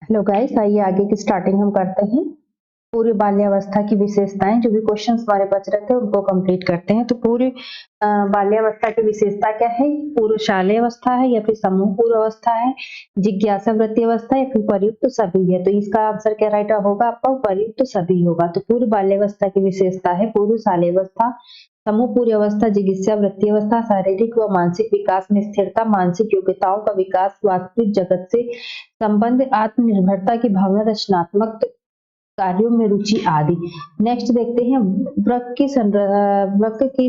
Hello guys, आइए आगे की स्टार्टिंग हम करते हैं। पूर्व बाल्यावस्था की विशेषताएं, जो भी क्वेश्चंस हमारे बच रहे थे उनको कंप्लीट करते हैं। तो पूर्व बाल्यावस्था की विशेषता क्या है? पूर्व शालेय अवस्था है या फिर समूह पूर्व अवस्था है, जिज्ञासा वृत्ति अवस्था या फिर प्रयुक्त सभी है। तो इसका आंसर क्या राइट होगा आपका? प्रयुक्त सभी होगा। तो पूर्व बाल्यावस्था की विशेषता है पूर्व शालेय अवस्था, समूह पूर्व अवस्था, जिज्ञासा वृत्ति अवस्था, शारीरिक व मानसिक विकास में स्थिरता, मानसिक योग्यताओं का विकास, वास्तविक जगत से संबंध, आत्मनिर्भरता की भावना, रचनात्मक कार्यों में रुचि आदि। नेक्स्ट देखते हैं, वृक्क की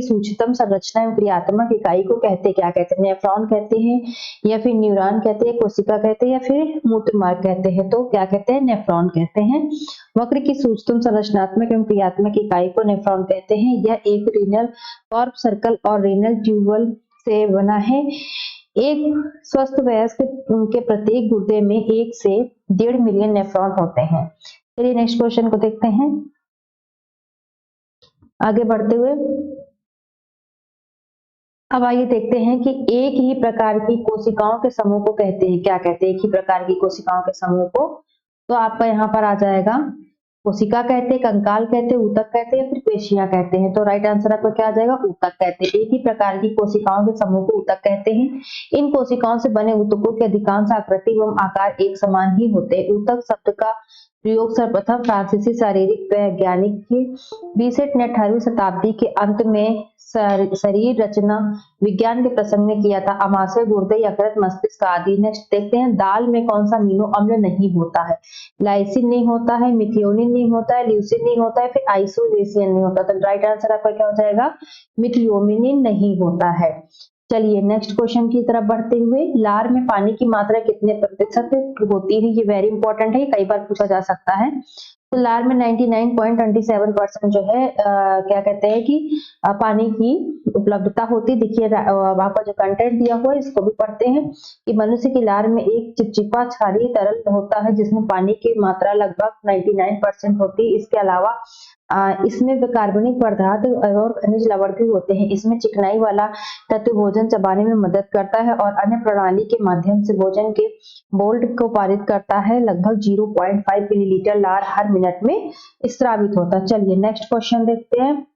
सूक्ष्मतम संरचना एवं क्रियात्मक इकाई को कहते क्या कहते हैं? नेफ्रॉन कहते हैं या फिर न्यूरॉन कहते हैं, कोशिका कहते हैं या फिर मूत्रमार्ग कहते हैं? तो क्या कहते हैं? नेफ्रॉन कहते हैं। वक्र की सूक्ष्मतम संरचनात्मक एवं क्रियात्मक इकाई को नेफ्रॉन कहते हैं। यह एक रीनल कॉर्प सर्कल और रीनल ट्यूबल से बना है। एक स्वस्थ वयस्क के प्रत्येक गुर्दे में 1 से 1.5 मिलियन नेफ्रॉन होते हैं। चलिए नेक्स्ट क्वेश्चन को देखते हैं। आगे बढ़ते हुए अब आइए देखते हैं कि एक ही प्रकार की कोशिकाओं के समूह को कहते हैं क्या कहते हैं? एक ही प्रकार की कोशिकाओं के समूह को, तो आपका यहाँ पर आ जाएगा कोशिका कहते हैं, कंकाल कहते हैं, ऊतक कहते हैं, फिर पेशियां कहते हैं। तो राइट आंसर आपका क्या आ जाएगा? ऊतक कहते हैं। एक ही प्रकार की कोशिकाओं के समूह को ऊतक कहते हैं। इन कोशिकाओं से बने ऊतकों की अधिकांश आकृति एवं आकार एक समान ही होते हैं। ऊतक शब्द का प्रयोग सर्वप्रथम फ्रांसीसी शारीरिक वैज्ञानिक 20वीं ने 18वीं शताब्दी के अंत में शरीर रचना विज्ञान के प्रसंग में किया था। अमाशय, गुर्दे, यकृत, मस्तिष्क आदि। नेक्स्ट देखते हैं, दाल में कौन सा अमीनो अम्ल नहीं होता है? लाइसिन नहीं होता है, मिथियोनिन नहीं होता है, ल्यूसिन नहीं होता है, फिर आइसोलेसिन नहीं होता। तो राइट आंसर आपका क्या हो जाएगा? मिथियोनिन नहीं होता है। चलिए नेक्स्ट क्वेश्चन की तरफ बढ़ते हुए, लार में पानी की मात्रा कितने प्रतिशत होती है? ये वेरी इंपॉर्टेंट है, कई बार पूछा जा सकता है। तो लार में 99.27% जो है क्या कहते हैं कि पानी की उपलब्धता होती है। देखिए वहां पर जो कंटेंट दिया हुआ है इसको भी पढ़ते हैं कि मनुष्य की लार में एक चिपचिपा क्षारीय तरल होता है जिसमें पानी की मात्रा लगभग 99% होती है। इसके अलावा इसमें कार्बनिक पदार्थ और खनिज लवण भी होते हैं। इसमें चिकनाई वाला तत्व भोजन चबाने में मदद करता है और अन्य प्रणाली के माध्यम से भोजन के बोल्ट को पारित करता है। लगभग 0.5 मिलीलीटर लार हर मिनट में स्रावित होता है। चलिए नेक्स्ट क्वेश्चन देखते हैं।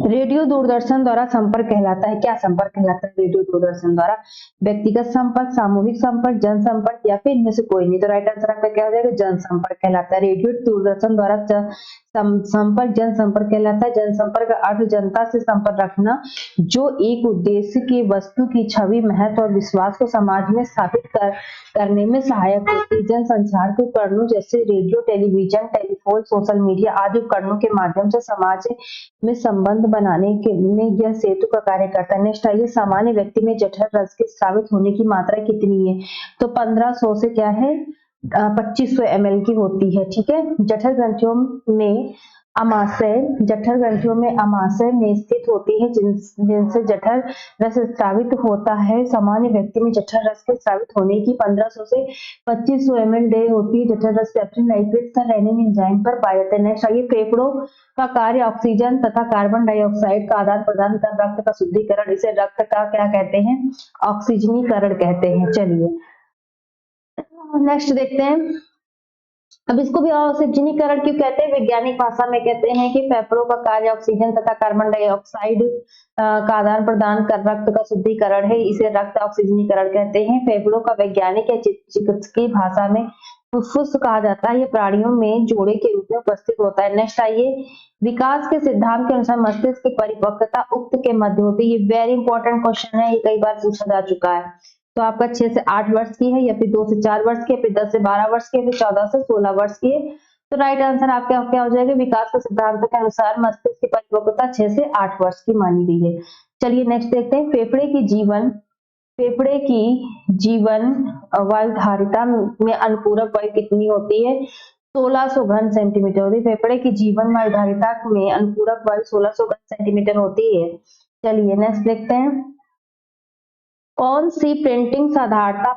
रेडियो दूरदर्शन द्वारा संपर्क कहलाता है क्या? संपर्क कहलाता है रेडियो दूरदर्शन द्वारा व्यक्तिगत संपर्क, सामूहिक संपर्क, जनसंपर्क या फिर इनमें से कोई नहीं। तो राइट आंसर आपका क्या हो जाएगा? जनसंपर्क कहलाता है। रेडियो दूरदर्शन द्वारा संपर्क जनसंपर्क कहलाता है। जनसंपर्क का अर्थ जनता से संपर्क रखना जो एक उद्देश्य की वस्तु की छवि, महत्व और विश्वास को समाज में स्थापित करने में सहायक होती है। जनसंचार के उपकरणों जैसे radio, television, telephone, social media आदि उपकरणों के माध्यम से समाज में संबंध बनाने के लिए यह सेतु का कार्य करता है। नेक्स्ट आइए, सामान्य व्यक्ति में जठर रस के स्रावित होने की मात्रा कितनी है? तो 1500 से क्या है 2500 ml की होती है। ठीक है। जठर ग्रंथियों में अमाशय में स्थित होती है जिनसे जठर रस स्रावित होता है। सामान्य व्यक्ति में जठर रस के स्रावित होने की 1500 से 2500 ml डे होती है। जठर रस कैप्सूल नाइट्रेट का रेनिन एंजाइम पर पाया जाता है। नेक्स्ट आइए, फेफड़ों का कार्य ऑक्सीजन तथा कार्बन डाइऑक्साइड का आदान प्रदान कर रक्त का शुद्धिकरण, इसे रक्त का क्या कहते हैं? ऑक्सीजनीकरण कहते हैं। चलिए नेक्स्ट देखते हैं। अब इसको भी ऑक्सीजनीकरण क्यों कहते हैं? वैज्ञानिक भाषा में कहते हैं कि फेफड़ों का कार्य ऑक्सीजन तथा कार्बन डाइऑक्साइड का आदान प्रदान कर रक्त का शुद्धिकरण है, इसे रक्त ऑक्सीजनीकरण कहते हैं। फेफड़ों का वैज्ञानिक या चिकित्सकीय भाषा में फुफ्फुस कहा जाता है। ये प्राणियों में जोड़े के रूप में उपस्थित होता है। नेक्स्ट आइए, विकास के सिद्धांत के अनुसार मस्तिष्क की परिपक्वता उक्त के मध्य होती है। ये वेरी इंपॉर्टेंट क्वेश्चन है, ये कई बार पूछा जा चुका है। तो आपका 6 से 8 वर्ष की है या फिर 2 से 4 वर्ष की है, फिर 10 से 12 वर्ष की है, फिर 14 से 16 वर्ष की है। तो राइट आंसर आपका क्या हो जाएगा? विकास के सिद्धांतों के अनुसार मस्तिष्क की परिपक्वता 6 से 8 वर्ष की मानी गई है। चलिए नेक्स्ट देखते हैं, फेफड़े की जीवन वायुधारिता में अनुपूरक वायु कितनी होती है? 1600 घन सेंटीमीटर होती है। फेफड़े की जीवन वायुधारिता में अनुपूरक वायु 1600 घन सेंटीमीटर होती है। चलिए नेक्स्ट देखते हैं, कौन सी प्रिंटिंग साधारणतः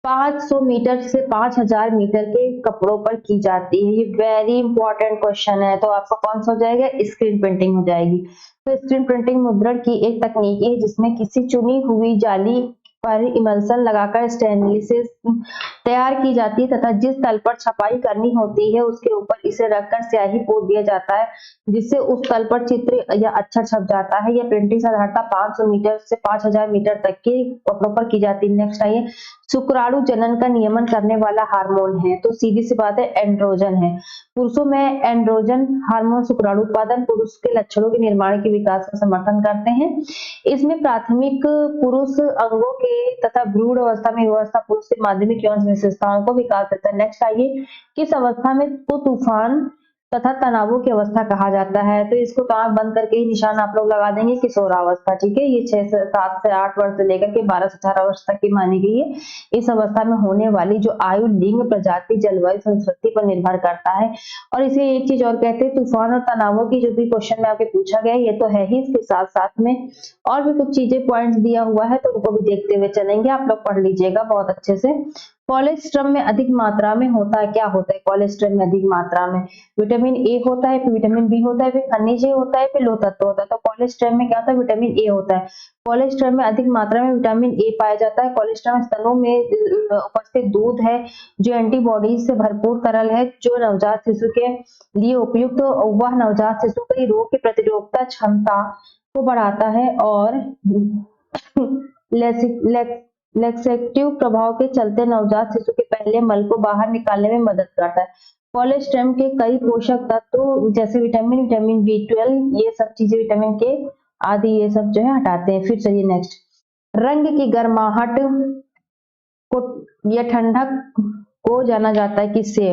500 मीटर से 5000 मीटर के कपड़ों पर की जाती है? ये वेरी इंपॉर्टेंट क्वेश्चन है। तो आपका कौन सा हो जाएगा? स्क्रीन प्रिंटिंग हो जाएगी। तो स्क्रीन प्रिंटिंग मुद्रण की एक तकनीक है जिसमें किसी चुनी हुई जाली पर इमल्सन लगाकर स्टेनलेस तैयार की जाती है तथा जिस तल पर छपाई करनी होती है उसके ऊपर इसे रखकर स्याही पोत दिया जाता है, जिससे उस तल पर चित्र या अक्षर छप जाता है। यह प्रिंटिंग साधारणतः 500 मीटर से 5000 मीटर तक के कपड़ों पर की जाती है। नेक्स्ट आइए, शुक्राणु जनन का नियमन करने वाला हार्मोन है, तो सीधी सी बात है एंड्रोजन है। पुरुषों में एंड्रोजन हार्मोन शुक्राणु उत्पादन, पुरुष के लक्षणों के निर्माण के विकास का समर्थन करते हैं। इसमें प्राथमिक पुरुष अंगों के तथा भ्रूण अवस्था में व्यवस्था पुरुष के माध्यमिक यौन विशेषताओं को विकास देता है। नेक्स्ट आइए, किस अवस्था में को तूफान तथा तनावों की अवस्था कहा जाता है, तो इसको तो आंख बंद करके ही निशान आप लोग लगा देंगे किशोरावस्था। ठीक है, ये 6 से 7 से 8 वर्ष से लेकर के 12 से 18 वर्ष तक की मानी गई है। इस अवस्था में होने वाली जो आयु लिंग प्रजाति जलवायु संस्कृति पर निर्भर करता है। और इसे एक चीज और कहते हैं, तूफान और तनावों की जो भी क्वेश्चन में आपके पूछा गया ये तो है ही, इसके साथ साथ में और भी कुछ चीजें पॉइंट्स दिया हुआ है तो उनको भी देखते हुए चलेंगे। आप लोग पढ़ लीजिएगा बहुत अच्छे से। कोलेस्ट्रम में अधिक मात्रा में होता है, क्या होता है कोलेस्ट्रम में अधिक मात्रा में? विटामिन ए होता है, फिर विटामिन बी होता है, फिर खनिज ए होता है, फिर लोह तत्व होता है। तो कोलेस्ट्रम में क्या होता है? विटामिन ए होता है। कोलेस्ट्रम में अधिक मात्रा में विटामिन ए पाया जाता है। कोलेस्ट्रम स्तनों में उपस्थित दूध है जो एंटीबॉडीज से भरपूर तरल है, जो नवजात शिशु के लिए उपयुक्त, वह नवजात शिशु की रोग की प्रतिरोधकता क्षमता को बढ़ाता है और लैक्सेटिव प्रभाव के चलते नवजात शिशु के पहले मल को बाहर निकालने में मदद करता है। कोलेस्ट्रम के कई पोषक तत्व जैसे विटामिन बी12 ये सब चीजें विटामिन के आदि ये सब जो है हटाते हैं। फिर चलिए नेक्स्ट, रंग की गर्माहट को या ठंडक को जाना जाता है किससे?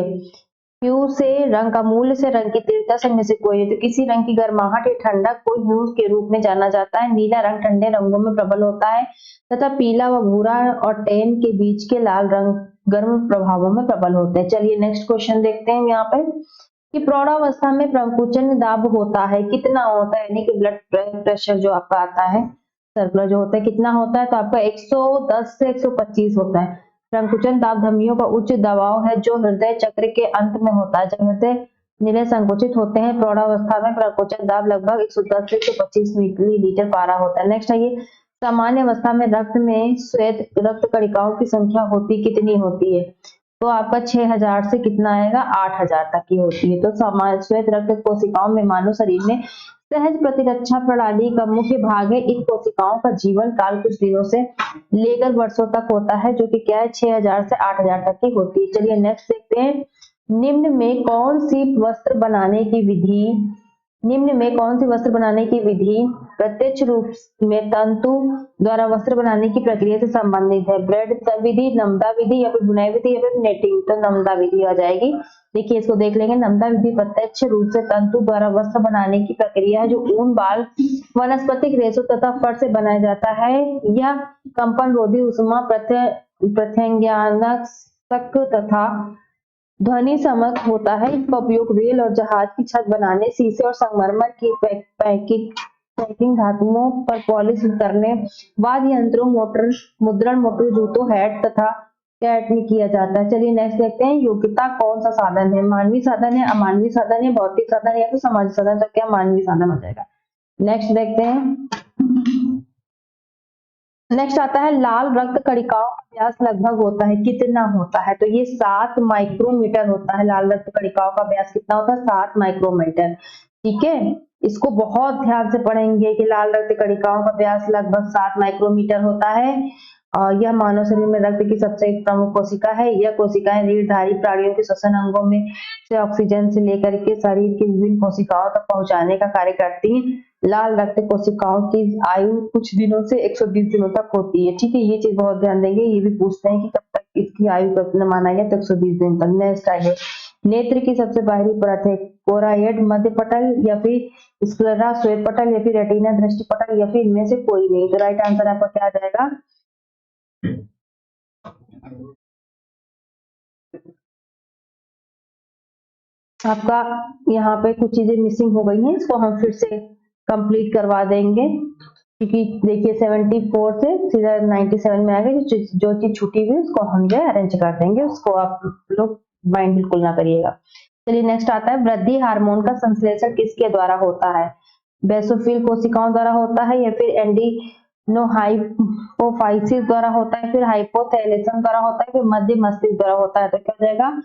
ह्यू से, रंग का मूल्य से, रंग की तीव्रता से, में से कोई नहीं। तो किसी रंग की गर्माहट या ठंडक को ह्यू के रूप में जाना जाता है। नीला रंग ठंडे रंगों में प्रबल होता है तथा पीला व भूरा और टैन के बीच के लाल रंग गर्म प्रभावों में प्रबल होते हैं। चलिए नेक्स्ट क्वेश्चन देखते हैं यहाँ पे कि प्रौढ़ावस्था में प्रकुंचन दाब होता है, कितना होता है? यानी कि ब्लड प्रेशर जो आपका आता है सर्कुलर जो होता है कितना होता है? तो आपका 110 से 125 होता है। संकुचन दाब धमनियों का उच्च दबाव है जो हृदय चक्र के अंत में होता है। जब हृदय निलय संकुचित होते हैं प्रौढ़ावस्था में प्रकुंचन दाब लगभग 110 से 125 मिलीलीटर पारा होता है। नेक्स्ट आइए, सामान्य अवस्था में रक्त में श्वेत रक्त कणिकाओं की संख्या होती कितनी होती है? तो आपका 6000 से कितना आएगा? 8000 तक की होती है। तो सामान्य श्वेत रक्त कोशिकाओं में मानव शरीर में सहज प्रतिरक्षा प्रणाली का मुख्य भाग है। इन कोशिकाओं का जीवन काल कुछ दिनों से लेकर वर्षों तक होता है, जो कि क्या है 6000 से 8000 तक की होती है। चलिए नेक्स्ट देखते हैं, निम्न में कौन सी वस्त्र बनाने की विधि प्रत्यक्ष रूप में तंतु द्वारा वस्त्र बनाने की प्रक्रिया से संबंधित है? ब्रेड विधि, नमदा विधि या फिर बुनाई विधि या फिर नेटिंग? तो नमदा विधि आ जाएगी। देखिए इसको देख लेंगे, नमदा विधि प्रत्यक्ष रूप से तंतु द्वारा वस्त्र बनाने की प्रक्रिया है जो ऊन, बाल, वनस्पतिक रेशों तथा फर से बनाया जाता है। यह कंपन रोधी, उष्मा प्रत्याज्ञानक तथा ध्वनि समक होता है। इसका उपयोग रेल और जहाज की छत बनाने, शीशे और संगमरमर की पैकिंग धातुओं पर पॉलिश करने, वाद्य यंत्रों, मुद्रण मोटर, जूतों, हैट तथा कैट में किया जाता है। चलिए नेक्स्ट देखते हैं, योग्यता कौन सा साधन है? मानवीय साधन है, अमानवीय साधन है, भौतिक साधन या फिर सामाजिक साधन? तो क्या मानवीय साधन हो जाएगा। नेक्स्ट देखते हैं, नेक्स्ट आता है लाल रक्त कणिकाओं का व्यास लगभग होता है, कितना होता है? तो ये 7 माइक्रोमीटर होता है। लाल रक्त कणिकाओं का व्यास कितना होता है? 7 माइक्रोमीटर। ठीक है, इसको बहुत ध्यान से पढ़ेंगे कि लाल रक्त कणिकाओं का व्यास लगभग 7 माइक्रोमीटर होता है। और यह मानव शरीर में रक्त की सबसे प्रमुख कोशिका है। यह कोशिकाएं रीढ़धारी प्राणियों के श्वसन अंगों में से ऑक्सीजन से लेकर के शरीर की विभिन्न कोशिकाओं तक पहुंचाने का कार्य करती हैं। लाल रक्त कोशिकाओं की आयु कुछ दिनों से 120 दिनों तक होती है। ठीक है, ये चीज बहुत ध्यान देंगे। ये भी पूछते हैं कि कब तक इसकी आयु कितना माना गया? तो 120 दिन तक। नेक्स्ट आइए, नेत्र की सबसे बाहरी परत है कोराइड, मध्य पटल या फिर स्क्लेरा, श्वेत पटल या फिर रेटिना, दृष्टि पटल या फिर इनमें से कोई नहीं। तो राइट आंसर आपका क्या आ जाएगा? आपका यहाँ पे कुछ चीजें मिसिंग हो गई हैं, इसको हम फिर से कंप्लीट करवा देंगे क्योंकि देखिए 74 से सीधा 97 में आ गए। जो चीज छुटी हुई उसको हम जो अरेंज कर देंगे, उसको आप लोग माइंड बिल्कुल ना करिएगा। चलिए नेक्स्ट आता है, वृद्धि हार्मोन का संश्लेषण किसके द्वारा होता है? बेसोफिल कोशिकाओं द्वारा होता है या फिर नो हाइपोफाइसिस द्वारा होता है, फिर हाइपोथैलेमस द्वारा होता है, फिर मध्य मस्तिष्क द्वारा होता है। तो क्या हो जाएगा,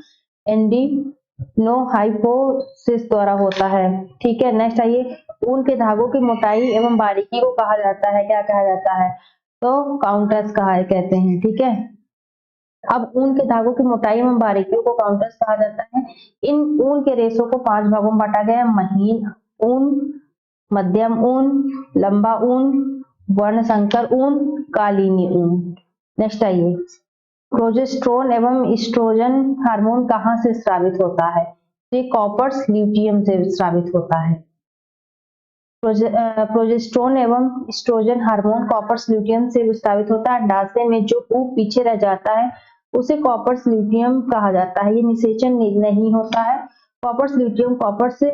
एंडीनो हाइपोसिस द्वारा होता है। ठीक है, नेक्स्ट आइए, ऊन के धागों की मोटाई एवं बारीकी को कहा जाता है, क्या कहा जाता है, तो काउंटर्स कहा कहते हैं। ठीक है, अब ऊन के धागों की मोटाई एवं बारीकियों को काउंटर्स कहा जाता है। इन ऊन के रेशों को 5 भागों में बांटा गया है, महीन ऊन, मध्यम ऊन, लंबा ऊन, वर्णशंकर ऊन, कालीनी ऊन। नेक्स्ट आइए, प्रोजेस्टेरोन एवं एस्ट्रोजन हार्मोन कहाँ से स्रावित होता है, तो ये कॉपर्स ल्यूटियम से स्रावित होता है। प्रोजेस्टेरोन एवं एस्ट्रोजन हार्मोन कॉपर्स ल्यूटियम से स्रावित होता है। अंडाशय में जो ऊप पीछे रह जाता है उसे कॉपर्स ल्यूटियम कहा जाता है। ये निषेचन नहीं होता है, कॉपर्स ल्यूटियम कॉपर से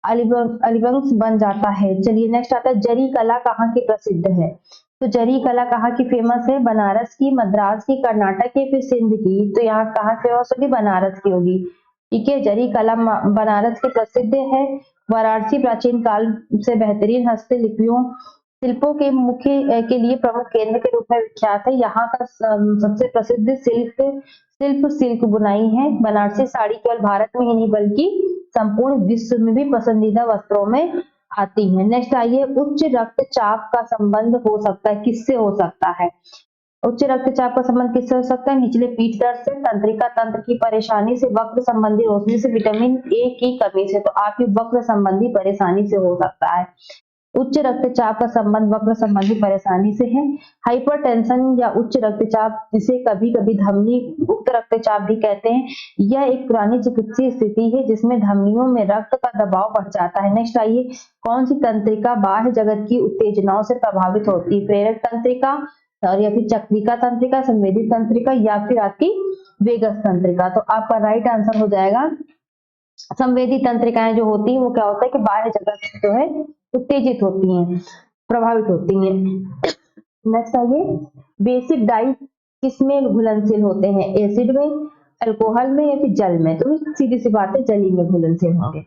अलिबंस बन जाता है। चलिए नेक्स्ट आता है, जरी कला कहाँ की प्रसिद्ध है, तो जरी कला कहाँ की फेमस है, बनारस की, मद्रास की, कर्नाटक की, फिर सिंध की। तो यहाँ कहाँ फेमस होगी, बनारस की होगी। ठीक है, जरी कला बनारस की प्रसिद्ध है। वाराणसी प्राचीन काल से बेहतरीन हस्तलिपियों शिल्पों के मुख्य के लिए प्रमुख केंद्र के रूप में विख्यात है। यहाँ का सबसे प्रसिद्ध सिल्क बुनाई है। बनारसी साड़ी केवल भारत में ही नहीं बल्कि संपूर्ण विश्व में भी पसंदीदा वस्त्रों में आती है। नेक्स्ट आइए, उच्च रक्तचाप का संबंध हो सकता है, किससे हो सकता है, उच्च रक्तचाप का संबंध किससे हो सकता है, निचले पीठ दर्द से, तंत्रिका तंत्र की परेशानी से, वक्र संबंधी रोशनी से, विटामिन ए की कमी से। तो आपकी वक्र संबंधी परेशानी से हो सकता है। उच्च रक्तचाप का संबंध वक्र संबंधी परेशानी से है। हाइपरटेंशन या उच्च रक्तचाप, जिसे कभी कभी धमनी उक्त रक्तचाप भी कहते हैं, यह एक पुरानी चिकित्सीय स्थिति है जिसमें धमनियों में रक्त का दबाव बढ़ जाता है। नेक्स्ट आइए, कौन सी तंत्रिका बाह्य जगत की उत्तेजनाओं से प्रभावित होती है, प्रेरक तंत्रिका और या फिर चक्रिका तंत्रिका, संवेदी तंत्रिका या फिर आपकी वेगस तंत्रिका। तो आपका राइट आंसर हो जाएगा संवेदी तंत्रिकाएं जो होती है वो क्या होता है कि बाह्य जगत जो है उत्तेजित होती हैं, प्रभावित होती हैं। नेक्स्ट आइए, बेसिक डाई किसमें घुलनशील होते हैं, एसिड में, अल्कोहल में या फिर जल में। तो सीधी सी बात है, जल ही में घुलनशील होंगे।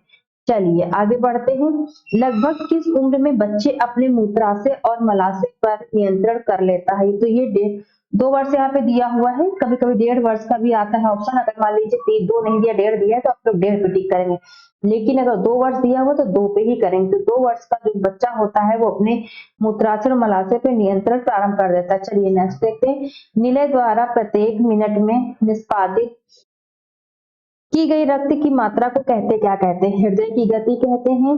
चलिए आगे बढ़ते हैं, लगभग किस उम्र में बच्चे अपने मूत्राशय और मलाशय पर नियंत्रण कर लेता है, तो ये 2 वर्ष यहाँ पे दिया हुआ है, कभी कभी 1.5 वर्ष का भी आता है ऑप्शन। अगर मान लीजिए 2 नहीं दिया 1.5 दिया है तो आप लोग 1.5 पे टिक करेंगे, लेकिन अगर 2 वर्ष दिया हुआ तो 2 पे ही करेंगे। तो 2 वर्ष का जो बच्चा होता है वो अपने मूत्राशय और मलाशय पे नियंत्रण प्रारंभ कर देता है। चलिए नेक्स्ट देखते हैं, निलय द्वारा प्रत्येक मिनट में निष्पादित की गई रक्त की मात्रा को कहते क्या कहते हैं, हृदय की गति कहते हैं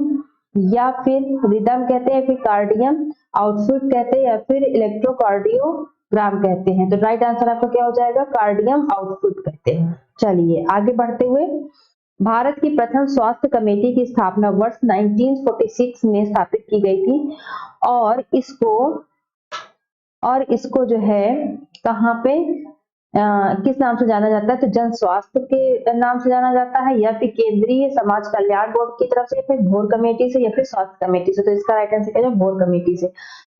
या फिर रिदम कहते हैं, फिर कार्डियम आउटपुट कहते हैं या फिर इलेक्ट्रोकार्डियोग्राम कहते हैं। तो राइट आंसर आपका क्या हो जाएगा, कार्डियम आउटपुट कहते हैं। चलिए आगे बढ़ते हुए, भारत की प्रथम स्वास्थ्य कमेटी की स्थापना वर्ष 1946 में स्थापित की गई थी और इसको जो है कहाँ पे किस नाम से जाना जाता है, तो जन स्वास्थ्य के नाम से जाना जाता है या फिर केंद्रीय समाज कल्याण बोर्ड की तरफ से, या फिर भोर कमेटी से या फिर स्वास्थ्य कमेटी से। तो इसका राइट आंसर क्या है, भोर कमेटी से।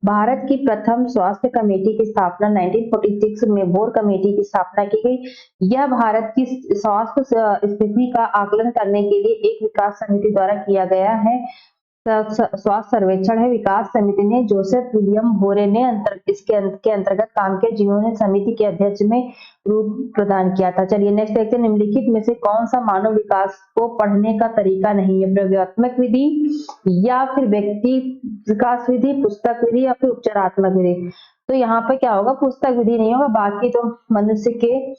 भारत की प्रथम स्वास्थ्य कमेटी की स्थापना 1946 में भोर कमेटी की स्थापना की गई। यह भारत की स्वास्थ्य स्थिति का आकलन करने के लिए एक विकास समिति द्वारा किया गया है। स्वास्थ्य सर्वेक्षण है, विकास समिति ने जोसेफ विलियम भोरे ने इसके अंतर्गत काम किया, जिन्होंने समिति के अध्यक्ष में रूप प्रदान किया था। चलिए नेक्स्ट देखते हैं, निम्नलिखित में से कौन सा मानव विकास को पढ़ने का तरीका नहीं है, प्रयोगात्मक विधि या फिर व्यक्ति विकास विधि, पुस्तक विधि या फिर उपचारात्मक विधि। तो यहाँ पे क्या होगा, पुस्तक विधि नहीं होगा, बाकी तो मनुष्य के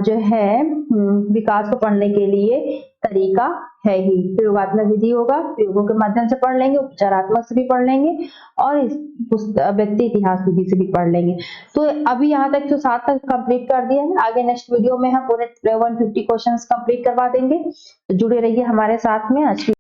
जो है विकास को पढ़ने के लिए तरीका है ही। प्रयोगात्मक विधि होगा, प्रयोगों के माध्यम से पढ़ लेंगे, उपचारात्मक से भी पढ़ लेंगे और इस व्यक्ति इतिहास विधि से भी पढ़ लेंगे। तो अभी यहाँ तक तो 7 तक कंप्लीट कर दिया है, आगे नेक्स्ट वीडियो में हम पूरे 150 क्वेश्चंस कंप्लीट करवा देंगे। तो जुड़े रहिए हमारे साथ में। आज